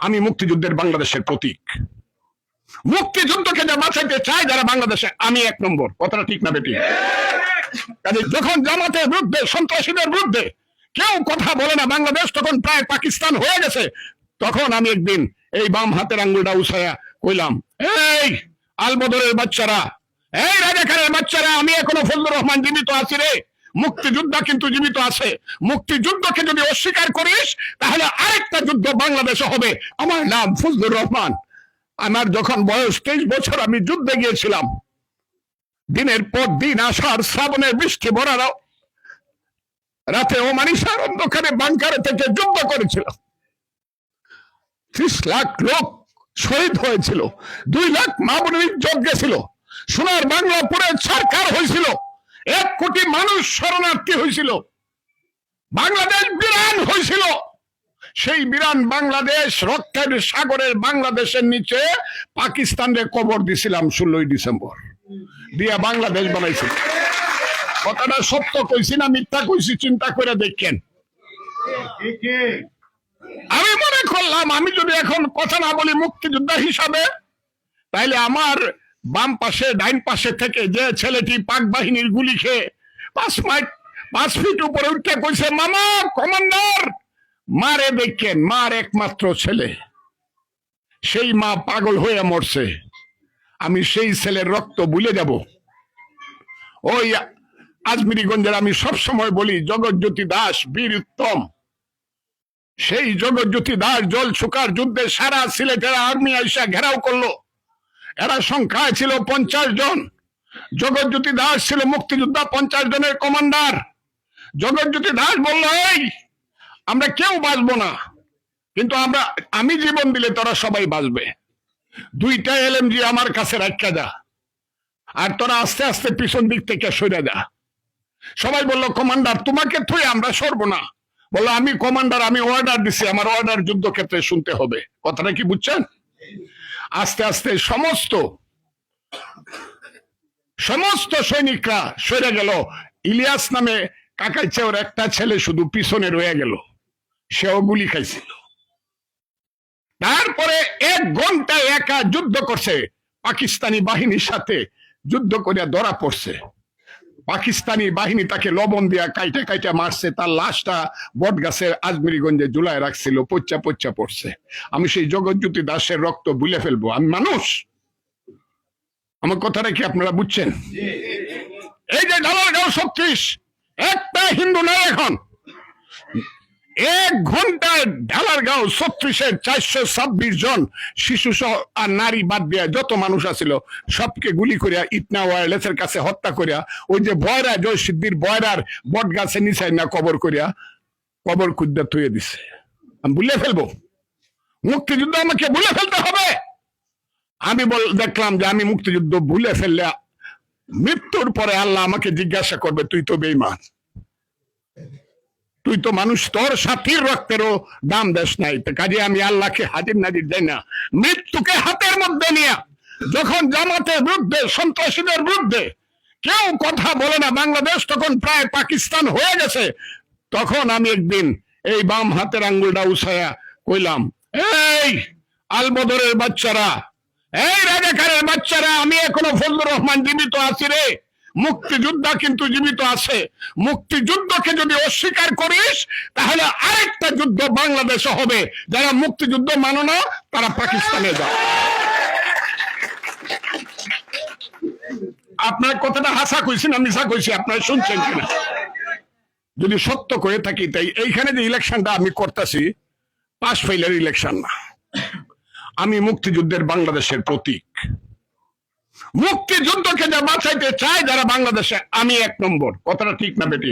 আমি মুক্তিযুদ্ধের বাংলাদেশের প্রতীক। মুক্তিযুদ্ধকে যা বাঁচাইতে চায় যারা বাংলাদেশে, আমি এক নম্বর। কথাটা ঠিক না বেটি? কাজে যখন জামাতের বিরুদ্ধে, সন্ত্রাসীদের বিরুদ্ধে কেউ কথা বলে না, বাংলাদেশ তখন প্রায় পাকিস্তান হয়ে গেছে, তখন আমি একদিন এই বাম হাতের আঙ্গুলটা উছায়া কইলাম, এই আলবদরের বাচ্চারা, এই রাজাকারের বাচ্চারা, আমি এখনো ফজলুর রহমান জীবিত আছি রে। মুক্তিযোদ্ধা কিন্তু জীবিত আছে। মুক্তিযুদ্ধকে যদি অস্বীকার করিস তাহলে আরেকটা যুদ্ধ বাংলাদেশে হবে। আমার নাম ফজলুর রহমান। আমার যখন বয়স 23 বছর, আমি যুদ্ধে গিয়েছিলাম। দিনের পর দিন আষাঢ় শ্রাবণের বৃষ্টি ভরা রাতে ওমানিসার অন্ধকারে বাংকারে থেকে যুদ্ধ করেছিলাম। 30 লাখ লোক শহীদ হয়েছিল, 2 লাখ মা বোনের ইজ্জত গেছিল, সোনার বাংলা পুরে ছারখার হয়েছিল, 1 কোটি মানুষ শরণার্থী হয়েছিল, বাংলাদেশ বিরান হয়েছিল। সেই বিরান বাংলাদেশ রক্তের সাগরের বাংলাদেশের নিচে পাকিস্তানের কবর দিছিলাম 16 ডিসেম্বর দিয়া বাংলাদেশ বানাইছিল। কথাটা সত্য কইছি না মিথ্যা কইছি চিন্তা করে দেখেন। আমি মনে করলাম আমি যদি এখন কথা না বলি মুক্তিযোদ্ধা হিসাবে, তাইলে আমার বাম পাশে ডাইন পাশে থেকে যে ছেলেটি পাক বাহিনীর গুলি খেয়ে 5 ফিট উপরে উঠে কইছে, মামা কমান্ডার, মারে দেখেন, মার একমাত্র ছেলে, সেই মা পাগল হয়ে মরছে, আমি সেই ছেলের রক্ত ভুলে যাব? ওই আজমিরিগঞ্জের আমি সব সময় বলি জগৎজ্যোতি দাস বীর উত্তম, সেই জগৎজ্যোতি দাস জল শুকার যুদ্ধে সারা সিলেটের আর্মি আইসা ঘেরাও করলো। এরা সংখ্যায় ছিল 50 জন। জগৎজ্যোতি দাস ছিল মুক্তিযোদ্ধা 50 জনের কমান্ডার। জগৎজ্যোতি দাস বলল, এই আমরা কেউ বাঁচবো না, কিন্তু আমি জীবন দিলে তোরা সবাই বাঁচবে। 2টা LMG আমার কাছে রাখা যা, আর তোরা আস্তে আস্তে পিছন দিক থেকে সরে যা। সবাই বলল, কমান্ডার তোমাকে থুয়ে আমরা সরবো না। বললো, আমি কমান্ডার, আমি অর্ডার দিছি, আমার অর্ডার যুদ্ধক্ষেত্রে শুনতে হবে। কথাটা কি বুঝছেন? আস্তে আস্তে সমস্ত সৈনিকরা সরে গেল। ইলিয়াস নামে কাকাইছে ওর একটা ছেলে শুধু পিছনে রয়ে গেল, সেও গুলি খাইছিল। তারপরে 1 ঘন্টা একা যুদ্ধ করছে, পাকিস্তানি বাহিনীর সাথে যুদ্ধ করে ধরা পড়ছে। পাকিস্তানি বাহিনী তাকে লবণ দিয়া কাইটা কাইটা মারছে, তার লাশটা বট গাছের আজমিরিগঞ্জে ঝুলায় রাখছিল, পচ্চা পড়ছে। আমি সেই জগৎজ্যোতি দাসের রক্ত ভুলে ফেলবো? আমি মানুষ? আমার কথাটা কি আপনারা বুঝছেন? এই যে ঢালারগাঁও 36, একটা হিন্দু নাই এখন। 1 ঘন্টায় ঢালারগাঁও 36-এর 426 জন শিশু সহ আর নারী বাদ দিয়া যত মানুষ আছিল সবকে গুলি করিয়া ইটনা ওয়্যারলেসের কাছে হত্যা করিয়া, ওই যে বয়রা জয় সিদ্ধির বয়রার বট গাছে নিচাই না কবর করিয়া কবর খুদ্া থুয়ে দিছে। আমি ভুলে ফেলবো? মুক্তিযুদ্ধ আমাকে ভুলে ফেলতে হবে? আমি দেখলাম যে আমি মুক্তিযুদ্ধ ভুলে ফেললে মৃত্যুর পরে আল্লাহ আমাকে জিজ্ঞাসা করবে, তুই তো বেঈমান, তুই তো মানুষ, তোর সাথীর রক্তেরও দাম দেশ নাই। কাজে আমি আল্লাহকে হাজির নাজির দেয় না। মৃত্যুকে হাতের মধ্যে নিয়ে যখন জামাতের বিরুদ্ধে, সন্ত্রাসীদের বিরুদ্ধে কেউ কথা বলে না, বাংলাদেশ তখন প্রায় পাকিস্তান হয়ে গেছে, তখন আমি একদিন এই বাম হাতের আঙ্গুলটা উছায়া কইলাম, এই আলবদরের বাচ্চারা, এই রাজাকারের বাচ্চারা, আমি এখনো ফজলুর রহমান জীবিত আছি রে। মুক্তিযোদ্ধা কিন্তু জীবিত আছে। মুক্তিযুদ্ধকে যদি অস্বীকার করিস তাহলে আরেকটা যুদ্ধ বাংলাদেশে হবে। যারা মুক্তিযুদ্ধ মানো না তারা পাকিস্তানে যাও। আপনার কথাটা হাসা কইছি না মিছা কইছি আপনারা শুনছেন কিনা? যদি সত্য করে থাকি, তাই এইখানে যে ইলেকশনটা আমি করতেছি পাস ফেইলের ইলেকশন না, আমি মুক্তিযুদ্ধের বাংলাদেশের প্রতীক। মুক্তিযুদ্ধকে যা বাঁচাইতে চায় যারা বাংলাদেশে, আমি এক নম্বর। কথাটা ঠিক না বেটি?